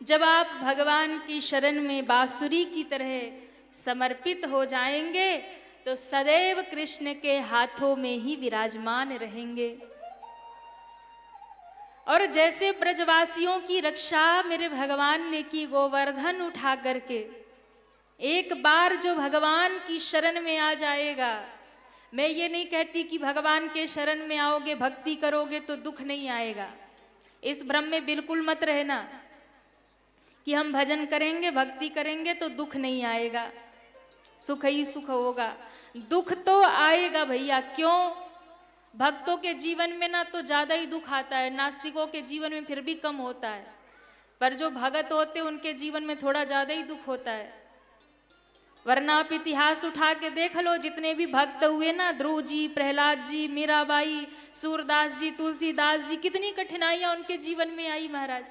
जब आप भगवान की शरण में बांसुरी की तरह समर्पित हो जाएंगे तो सदैव कृष्ण के हाथों में ही विराजमान रहेंगे। और जैसे ब्रजवासियों की रक्षा मेरे भगवान ने की गोवर्धन उठा करके, एक बार जो भगवान की शरण में आ जाएगा, मैं ये नहीं कहती कि भगवान के शरण में आओगे भक्ति करोगे तो दुख नहीं आएगा, इस भ्रम में बिल्कुल मत रहना कि हम भजन करेंगे भक्ति करेंगे तो दुख नहीं आएगा, सुख ही सुख होगा। दुख तो आएगा भैया, क्यों? भक्तों के जीवन में ना तो ज्यादा ही दुख आता है, नास्तिकों के जीवन में फिर भी कम होता है, पर जो भगत होते हैं उनके जीवन में थोड़ा ज्यादा ही दुख होता है। वरना आप इतिहास उठा के देख लो, जितने भी भक्त हुए ना, ध्रुव जी, प्रहलाद जी, मीराबाई, सूरदास जी, तुलसीदास जी, कितनी कठिनाइयां उनके जीवन में आई महाराज।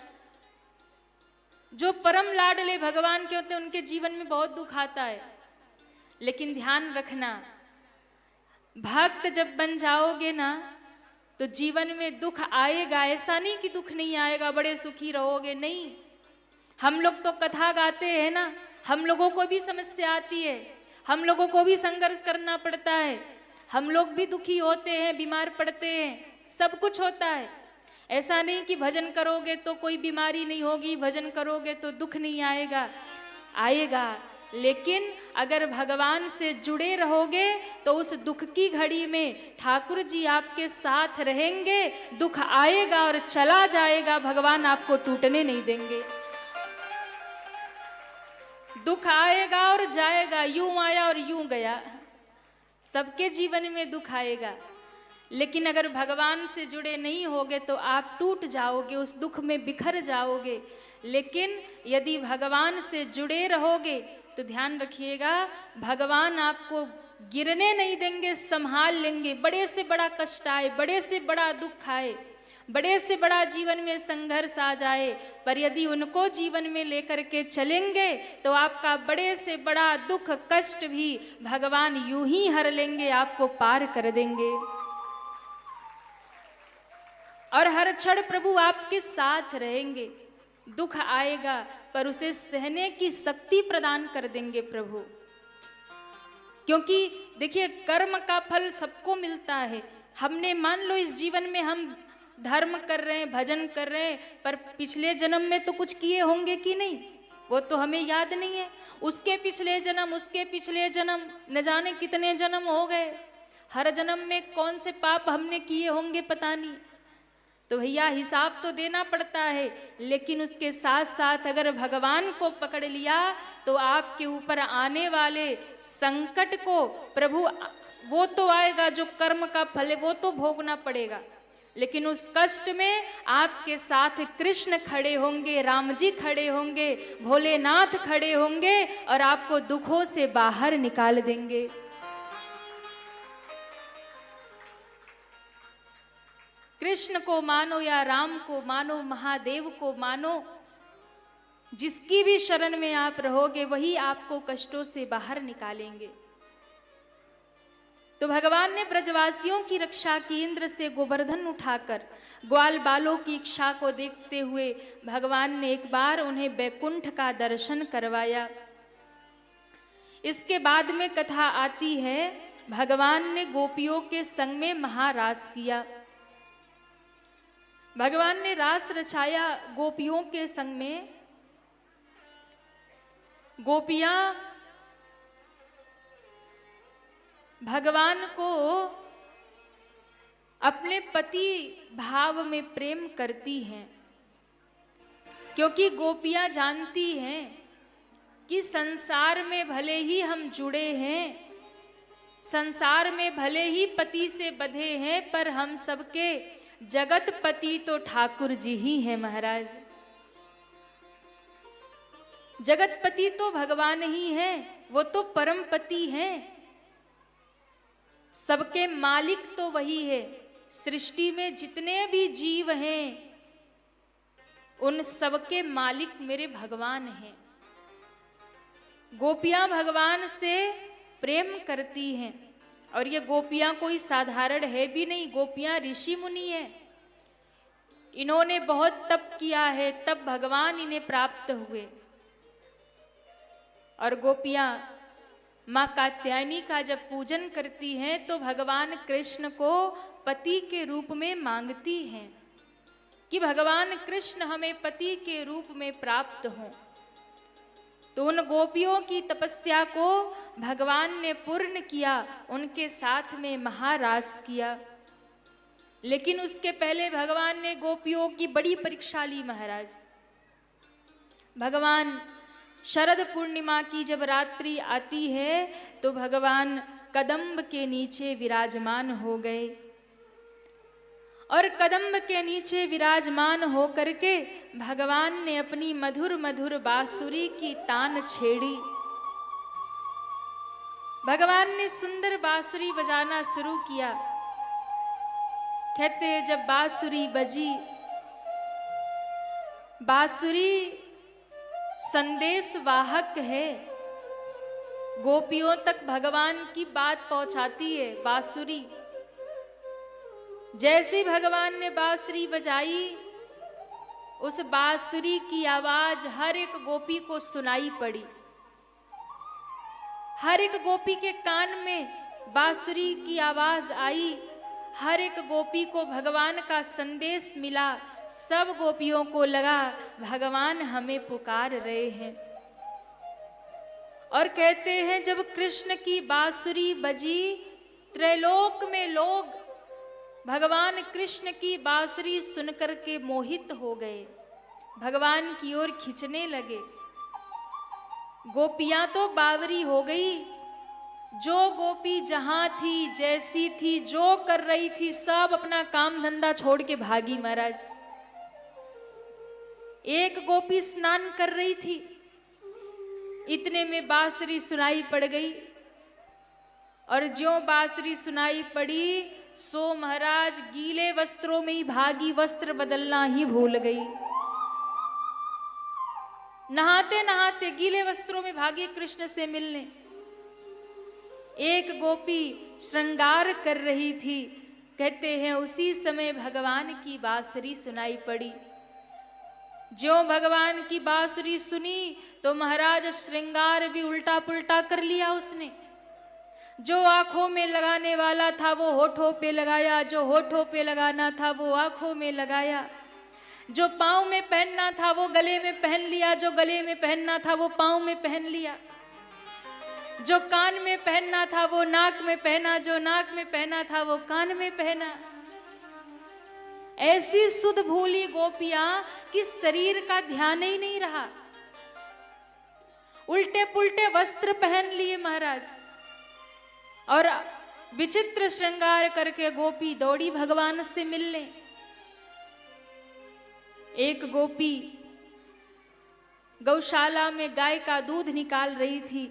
जो परम लाडले भगवान के होते हैं उनके जीवन में बहुत दुख आता है। लेकिन ध्यान रखना, भक्त जब बन जाओगे ना तो जीवन में दुख आएगा, ऐसा नहीं कि दुख नहीं आएगा, बड़े सुखी रहोगे, नहीं। हम लोग तो कथा गाते हैं ना, हम लोगों को भी समस्या आती है, हम लोगों को भी संघर्ष करना पड़ता है, हम लोग भी दुखी होते हैं, बीमार पड़ते हैं, सब कुछ होता है। ऐसा नहीं कि भजन करोगे तो कोई बीमारी नहीं होगी, भजन करोगे तो दुख नहीं आएगा, आएगा। लेकिन अगर भगवान से जुड़े रहोगे तो उस दुख की घड़ी में ठाकुर जी आपके साथ रहेंगे, दुख आएगा और चला जाएगा, भगवान आपको टूटने नहीं देंगे। दुख आएगा और जाएगा, यूं आया और यूं गया, सबके जीवन में दुख आएगा। लेकिन अगर भगवान से जुड़े नहीं होगे तो आप टूट जाओगे, उस दुख में बिखर जाओगे। लेकिन यदि भगवान से जुड़े रहोगे तो ध्यान रखिएगा, भगवान आपको गिरने नहीं देंगे, संभाल लेंगे। बड़े से बड़ा कष्ट आए, बड़े से बड़ा दुख आए, बड़े से बड़ा जीवन में संघर्ष आ जाए, पर यदि उनको जीवन में लेकर के चलेंगे तो आपका बड़े से बड़ा दुख कष्ट भी भगवान यूं ही हर लेंगे, आपको पार कर देंगे। और हर क्षण प्रभु आपके साथ रहेंगे। दुख आएगा पर उसे सहने की शक्ति प्रदान कर देंगे प्रभु। क्योंकि देखिए, कर्म का फल सबको मिलता है। हमने मान लो इस जीवन में हम धर्म कर रहे हैं, भजन कर रहे हैं, पर पिछले जन्म में तो कुछ किए होंगे कि नहीं, वो तो हमें याद नहीं है। उसके पिछले जन्म, उसके पिछले जन्म, न जाने कितने जन्म हो गए। हर जन्म में कौन से पाप हमने किए होंगे पता नहीं। तो भैया हिसाब तो देना पड़ता है, लेकिन उसके साथ साथ अगर भगवान को पकड़ लिया तो आपके ऊपर आने वाले संकट को प्रभु, वो तो आएगा जो कर्म का फल है, वो तो भोगना पड़ेगा, लेकिन उस कष्ट में आपके साथ कृष्ण खड़े होंगे, राम जी खड़े होंगे, भोलेनाथ खड़े होंगे और आपको दुखों से बाहर निकाल देंगे। कृष्ण को मानो या राम को मानो, महादेव को मानो, जिसकी भी शरण में आप रहोगे वही आपको कष्टों से बाहर निकालेंगे। तो भगवान ने ब्रजवासियों की रक्षा की, इंद्र से गोवर्धन उठाकर ग्वाल बालों की इच्छा को देखते हुए भगवान ने एक बार उन्हें बैकुंठ का दर्शन करवाया। इसके बाद में कथा आती है, भगवान ने गोपियों के संग में महारास किया। भगवान ने रास रचाया गोपियों के संग में। गोपियां भगवान को अपने पति भाव में प्रेम करती हैं, क्योंकि गोपियां जानती हैं कि संसार में भले ही हम जुड़े हैं, संसार में भले ही पति से बंधे हैं, पर हम सबके जगतपति तो ठाकुर जी ही हैं महाराज। जगतपति तो भगवान ही हैं, वो तो परम पति हैं, सबके मालिक तो वही है। सृष्टि में जितने भी जीव हैं उन सबके मालिक मेरे भगवान हैं। गोपियां भगवान से प्रेम करती हैं, और ये गोपियां कोई साधारण है भी नहीं, गोपियां ऋषि मुनि है। इन्होंने बहुत तप किया है, तब भगवान इन्हें प्राप्त हुए। और गोपियां माँ कात्यायनी का जब पूजन करती हैं तो भगवान कृष्ण को पति के रूप में मांगती हैं कि भगवान कृष्ण हमें पति के रूप में प्राप्त हों। तो उन गोपियों की तपस्या को भगवान ने पूर्ण किया, उनके साथ में महारास किया। लेकिन उसके पहले भगवान ने गोपियों की बड़ी परीक्षा ली महाराज। भगवान शरद पूर्णिमा की जब रात्रि आती है तो भगवान कदम्ब के नीचे विराजमान हो गए और कदम्ब के नीचे विराजमान हो करके भगवान ने अपनी मधुर मधुर बांसुरी की तान छेड़ी। भगवान ने सुंदर बांसुरी बजाना शुरू किया। कहते जब बांसुरी बजी, बांसुरी संदेश वाहक है, गोपियों तक भगवान की बात पहुंचाती है बांसुरी। जैसे भगवान ने बांसुरी बजाई, उस बांसुरी की आवाज हर एक गोपी को सुनाई पड़ी। हर एक गोपी के कान में बांसुरी की आवाज आई, हर एक गोपी को भगवान का संदेश मिला। सब गोपियों को लगा भगवान हमें पुकार रहे हैं। और कहते हैं जब कृष्ण की बांसुरी बजी, त्रैलोक में लोग भगवान कृष्ण की बांसुरी सुनकर के मोहित हो गए, भगवान की ओर खींचने लगे। गोपियां तो बावरी हो गई। जो गोपी जहां थी, जैसी थी, जो कर रही थी, सब अपना काम धंधा छोड़ के भागी महाराज। एक गोपी स्नान कर रही थी, इतने में बांसुरी सुनाई पड़ गई। और ज्यों बांसुरी सुनाई पड़ी, सो महाराज गीले वस्त्रों में ही भागी, वस्त्र बदलना ही भूल गई। नहाते नहाते गीले वस्त्रों में भागी कृष्ण से मिलने। एक गोपी श्रृंगार कर रही थी। कहते हैं उसी समय भगवान की बांसुरी सुनाई पड़ी। ज्यों भगवान की बांसुरी सुनी तो महाराज श्रृंगार भी उल्टा पुल्टा कर लिया उसने। जो आंखों में लगाने वाला था वो होठों पे लगाया, जो होठों पे लगाना था वो आंखों में लगाया, जो पाँव में पहनना था वो गले में पहन लिया, जो गले में पहनना था वो पाँव में पहन लिया, जो कान में पहनना था वो नाक में पहना, जो नाक में पहना था वो कान में पहना। ऐसी सुध भूली गोपियां कि शरीर का ध्यान ही नहीं रहा, उल्टे पुल्टे वस्त्र पहन लिए महाराज। और विचित्र श्रृंगार करके गोपी दौड़ी भगवान से मिलने। एक गोपी गौशाला में गाय का दूध निकाल रही थी।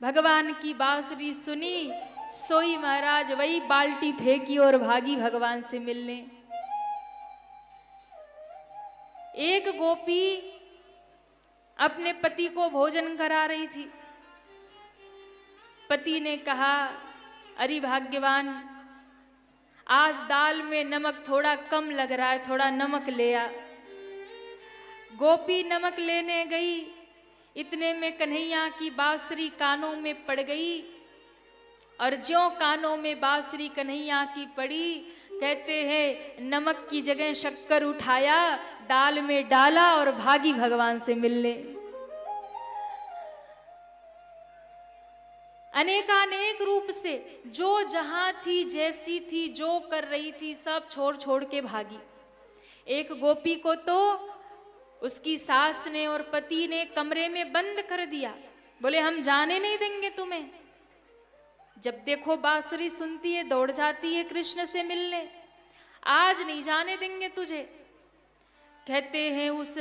भगवान की बांसुरी सुनी, सोई महाराज वही बाल्टी फेंकी और भागी भगवान से मिलने। एक गोपी अपने पति को भोजन करा रही थी। पति ने कहा, अरे भाग्यवान, आज दाल में नमक थोड़ा कम लग रहा है, थोड़ा नमक ले आ। गोपी नमक लेने गई, इतने में कन्हैया की बांसुरी कानों में पड़ गई। और ज्यों कानों में बांसुरी कन्हैया की पड़ी, कहते हैं नमक की जगह शक्कर उठाया, दाल में डाला और भागी भगवान से मिलने। अनेकानेक रूप से जो जहां थी, जैसी थी, जो कर रही थी, सब छोड़ छोड़ के भागी। एक गोपी को तो उसकी सास ने और पति ने कमरे में बंद कर दिया, बोले हम जाने नहीं देंगे तुम्हें। जब देखो बांसुरी सुनती है, दौड़ जाती है कृष्ण से मिलने, आज नहीं जाने देंगे तुझे। कहते हैं उस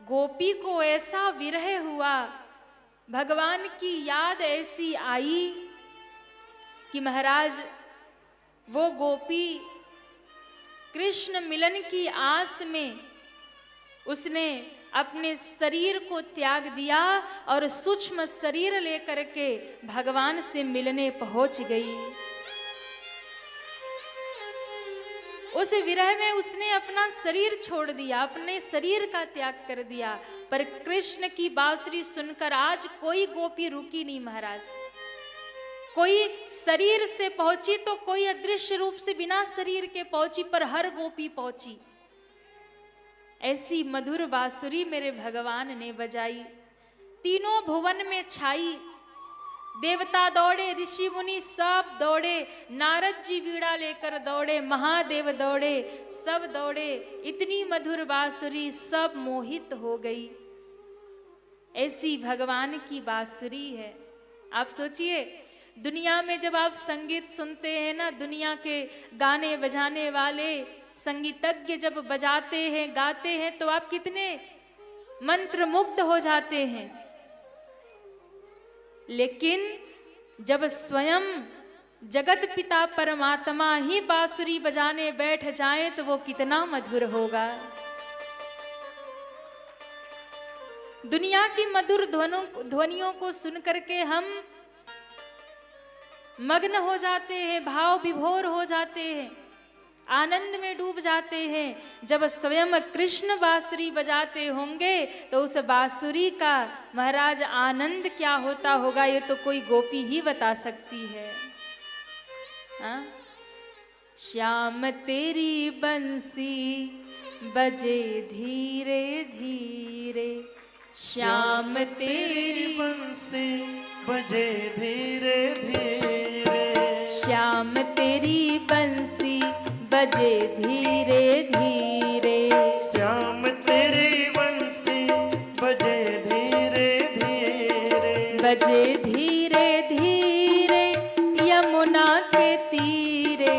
गोपी को ऐसा विरह हुआ, भगवान की याद ऐसी आई कि महाराज वो गोपी कृष्ण मिलन की आस में उसने अपने शरीर को त्याग दिया और सूक्ष्म शरीर लेकर के भगवान से मिलने पहुंच गई। उस विरह में उसने अपना शरीर छोड़ दिया, अपने शरीर का त्याग कर दिया। पर कृष्ण की बांसुरी सुनकर आज कोई गोपी रुकी नहीं महाराज। कोई शरीर से पहुंची तो कोई अदृश्य रूप से बिना शरीर के पहुंची, पर हर गोपी पहुंची। ऐसी मधुर बांसुरी मेरे भगवान ने बजाई, तीनों भुवन में छाई। देवता दौड़े, ऋषि मुनि सब दौड़े, नारद जी वीणा लेकर दौड़े, महादेव दौड़े, सब दौड़े। इतनी मधुर बांसुरी, सब मोहित हो गई। ऐसी भगवान की बांसुरी है। आप सोचिए, दुनिया में जब आप संगीत सुनते हैं ना, दुनिया के गाने बजाने वाले संगीतज्ञ जब बजाते हैं, गाते हैं, तो आप कितने मंत्रमुग्ध हो जाते हैं। लेकिन जब स्वयं जगत पिता परमात्मा ही बांसुरी बजाने बैठ जाए तो वो कितना मधुर होगा। दुनिया की मधुर ध्वनियों को सुनकर के हम मग्न हो जाते हैं, भाव विभोर हो जाते हैं, आनंद में डूब जाते हैं। जब स्वयं कृष्ण बांसुरी बजाते होंगे तो उस बांसुरी का महाराज आनंद क्या होता होगा, ये तो कोई गोपी ही बता सकती है। हाँ? श्याम तेरी बंसी बजे धीरे धीरे, श्याम तेरी बंसी बजे धीरे धीरे, श्याम तेरी बंसी बजे धीरे धीरे, श्याम तेरी बंसी बजे धीरे धीरे, बजे धीरे धीरे यमुना के तीरे,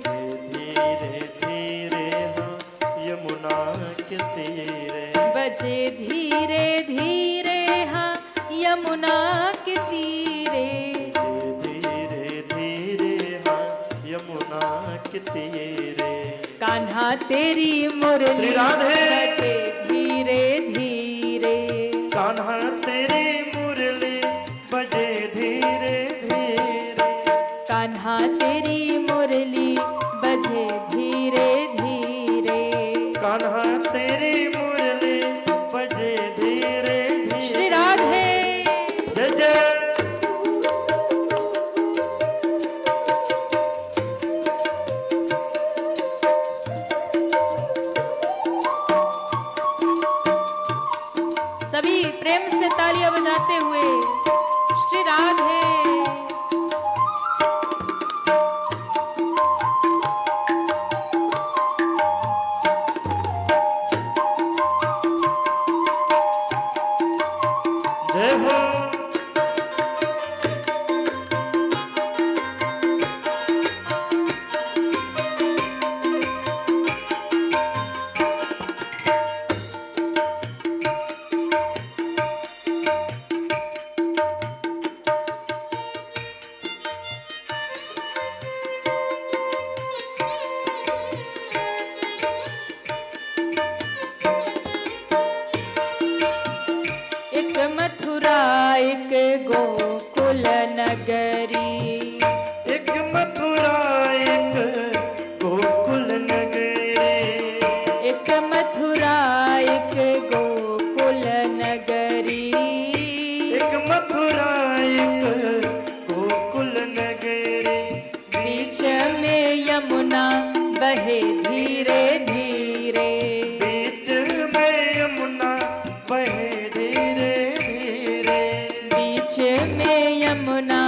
धीरे धीरे हाँ यमुना के तीरे, बजे धीरे धीरे हाँ यमुना के तीरे, धीरे धीरे हाँ यमुना के तीरे। कान्हा तेरी मुरली श्री राधे। बजे धीरे धीरे, कान्हा तेरी मुरली बजे धीरे धीरे, कान्हा तेरी मुरली बजे धीरे धीरे, कान्हा तेरी मुरली बजे धीरे धीरे। श्री राधे। जय जय। सभी प्रेम से तालियां बजाते हुए श्री राधे। जय हो। एक मथुरा एक गोकुल नगरी, एक मथुरा एक गोकुल नगरी, एक मथुरा एक गोकुल नगरी, एक मथुरा एक गोकुल नगरी, बीच में यमुना बहे धीरे धीरे, बीच में यमुना बहे धीरे धीरे, बीच में यमुना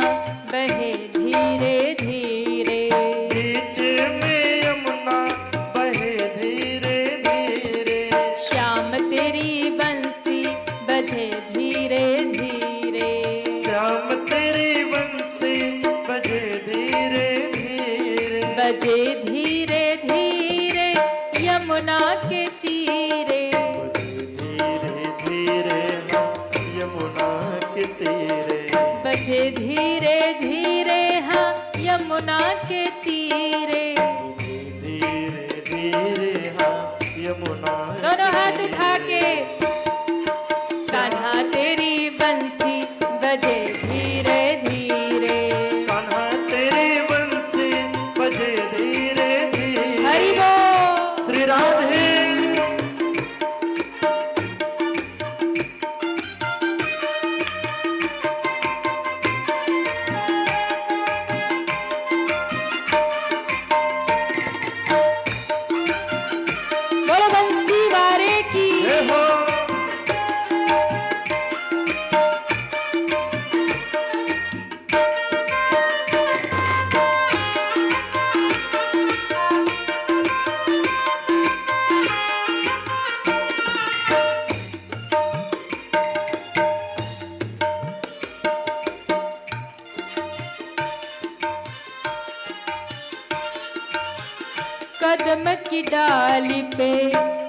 डाली पे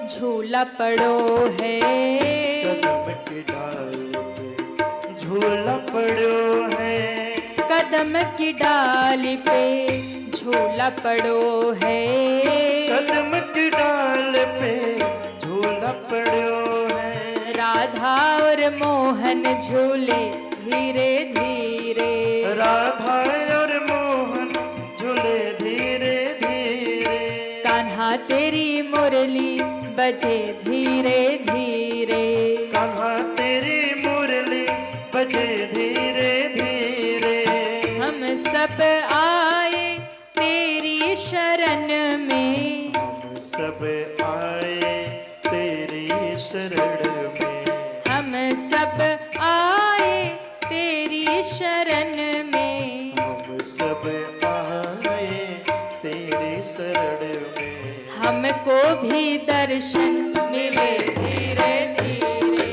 झूला पड़ो है, कदम की डाल पे झूला पड़ो है, कदम की डाली पे झूला पड़ो है, कदम की डाल पे झूला पड़ो है, राधा और मोहन झूले धीरे धीरे, राधा और मोहन झूले धीरे धीरे, कान्हा तेरी मुरली बजे धीरे धीरे, कान्हा तेरी मुरली बजे धीरे धीरे, हम सब आए तेरी शरण में, हम सब आए तेरी शरण में, हम सब आए तेरी शरण में, हम सब आए तेरी शरण में, हमको भी दर्शन मिले धीरे धीरे,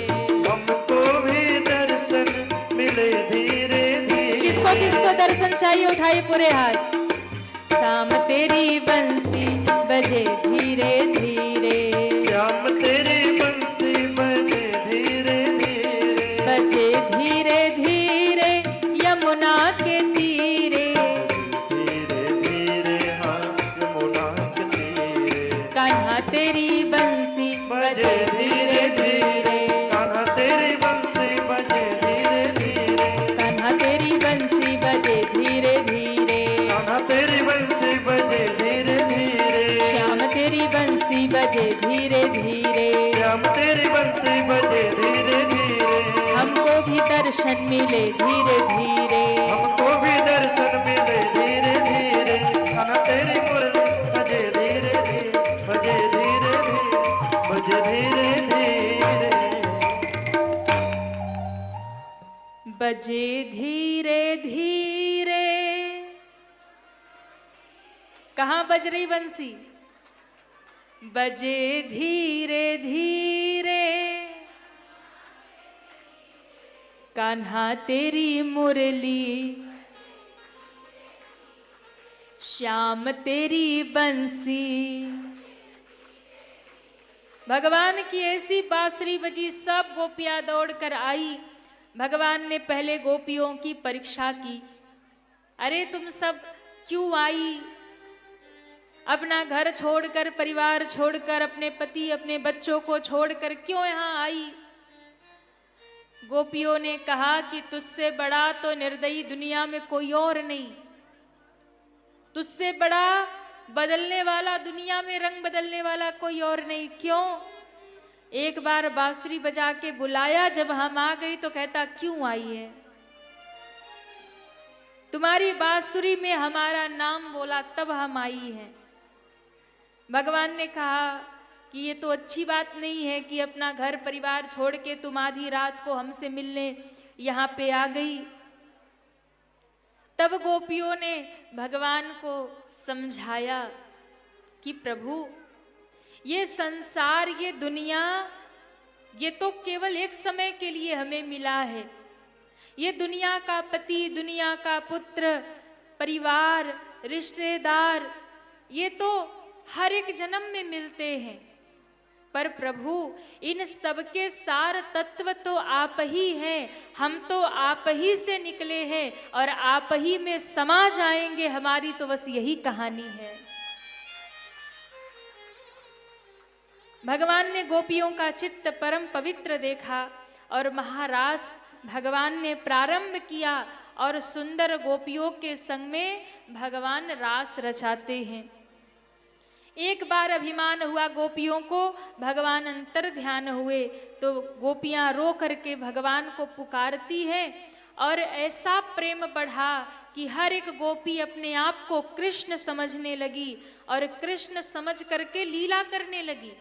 हमको भी दर्शन मिले धीरे धीरे, किसको किसको दर्शन चाहिए उठाइए पूरे हाथ। शाम तेरी बंसी बजे धीरे धीरे, श्याम तेरी बंसी बजे धीरे धीरे, बजे धीरे धीरे यमुना के तीरे, धीरे धीरे हाँ यमुना के तीरे, कान्हा तेरी बंसी बजे धीरे धीरे, कान्हा तेरी बंसी बजे धीरे धीरे, कान्हा तेरी बंसी बजे धीरे धीरे, कान्हा तेरी बंसी बजे धीरे धीरे, श्याम तेरी बंसी बजे धीरे धीरे, श्याम तेरी बंसी बजे धीरे धीरे, हमको भी दर्शन मिले धीरे धीरे, हमको भी दर्शन मिले धीरे धीरे, कान्हा तेरी मुरली बजे धीरे धीरे, बजे धीरे धीरे, बजे धीरे धीरे, बजे धीरे धीरे। कहाँ बज रही बंसी? बजे धीरे धीरे, कान्हा तेरी मुरली, श्याम तेरी बंसी। भगवान की ऐसी बांसुरी बजी, सब गोपियां दौड़कर आई। भगवान ने पहले गोपियों की परीक्षा की, अरे तुम सब क्यों आई? अपना घर छोड़कर, परिवार छोड़कर, अपने पति अपने बच्चों को छोड़कर क्यों यहाँ आई? गोपियों ने कहा कि तुझसे बड़ा तो निर्दयी दुनिया में कोई और नहीं, तुझसे बड़ा बदलने वाला, दुनिया में रंग बदलने वाला कोई और नहीं। क्यों? एक बार बांसुरी बजा के बुलाया, जब हम आ गई तो कहता क्यों आई है? तुम्हारी बांसुरी में हमारा नाम बोला तब हम आई हैं। भगवान ने कहा कि ये तो अच्छी बात नहीं है कि अपना घर परिवार छोड़ के तुम आधी रात को हमसे मिलने यहाँ पे आ गई। तब गोपियों ने भगवान को समझाया कि प्रभु, ये संसार, ये दुनिया, ये तो केवल एक समय के लिए हमें मिला है। ये दुनिया का पति, दुनिया का पुत्र, परिवार, रिश्तेदार, ये तो हर एक जन्म में मिलते हैं। पर प्रभु, इन सबके सार तत्व तो आप ही हैं। हम तो आप ही से निकले हैं और आप ही में समा जाएंगे। हमारी तो बस यही कहानी है। भगवान ने गोपियों का चित्त परम पवित्र देखा और महारास भगवान ने प्रारंभ किया और सुंदर गोपियों के संग में भगवान रास रचाते हैं। एक बार अभिमान हुआ गोपियों को, भगवान अंतर ध्यान हुए तो गोपियां रो करके भगवान को पुकारती हैं और ऐसा प्रेम बढ़ा कि हर एक गोपी अपने आप को कृष्ण समझने लगी और कृष्ण समझ करके लीला करने लगी।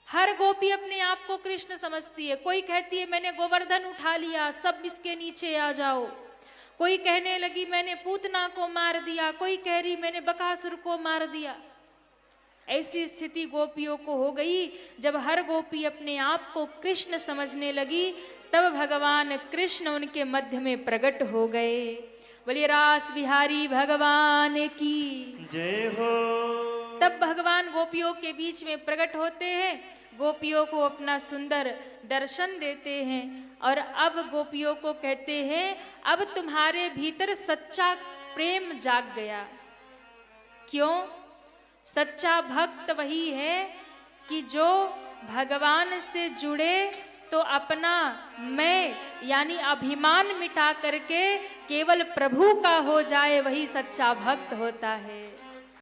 हर गोपी अपने आप को कृष्ण समझती है। कोई कहती है मैंने गोवर्धन उठा लिया, सब इसके नीचे आ जाओ। कोई कहने लगी मैंने पूतना को मार दिया, कोई कह रही मैंने बकासुर को मार दिया। ऐसी स्थिति गोपियों को हो गई। जब हर गोपी अपने आप को कृष्ण समझने लगी, तब भगवान कृष्ण उनके मध्य में प्रकट हो गए। बोलिए रास बिहारी भगवान की जय हो। तब भगवान गोपियों के बीच में प्रकट होते हैं, गोपियों को अपना सुंदर दर्शन देते हैं और अब गोपियों को कहते हैं अब तुम्हारे भीतर सच्चा प्रेम जाग गया। क्यों? सच्चा भक्त वही है कि जो भगवान से जुड़े तो अपना मैं यानी अभिमान मिटा करके केवल प्रभु का हो जाए, वही सच्चा भक्त होता है।